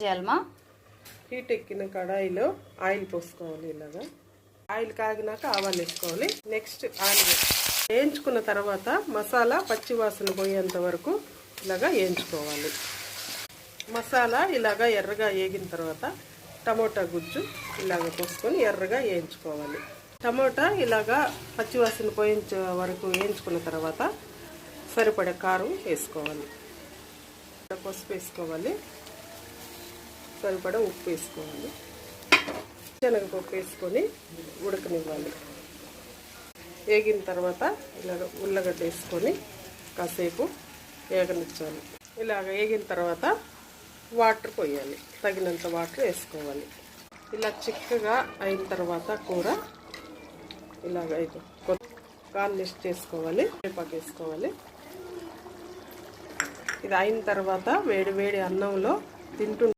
చేయాలమా heat ఎక్కిన కడాయిలో oil పోసుకోవాలి. ఇలాగా ఆయిల్ కాగినాక ఆవాలు వేసుకోవాలి. నెక్స్ట్ ఆయిల్ వేయించుకున్న తర్వాత మసాలా పచ్చి వాసన పోయేంత వరకు ఇలాగా వేయించుకోవాలి. మసాలా ఇలాగా ఎర్రగా వేగిన తర్వాత టమోటా గుజ్జు ఇలాగ పోసుకొని ఎర్రగా వేయించుకోవాలి. టమోటా ఇలాగా పచ్చివాసన పోయించే వరకు వేయించుకున్న తర్వాత సరిపడే కారం వేసుకోవాలి. పసుపు వేసుకోవాలి. సరిపడా ఉప్పు వేసుకోవాలి. శనగపప్పు వేసుకొని ఉడకనివ్వాలి. వేగిన తర్వాత ఇలాగ ఉల్లగడ్డ వేసుకొని కాసేపు వేగనిచ్చాలి. ఇలాగ వేగిన తర్వాత వాటర్ పోయాలి. తగినంత వాటర్ వేసుకోవాలి. ఇలా చిక్కగా అయిన తర్వాత కూర ఇలాగ గార్నిష్ చేసుకోవాలి. కరివేపాకు వేసుకోవాలి. ఇది అయిన తర్వాత వేడి వేడి అన్నంలో తింటుంటే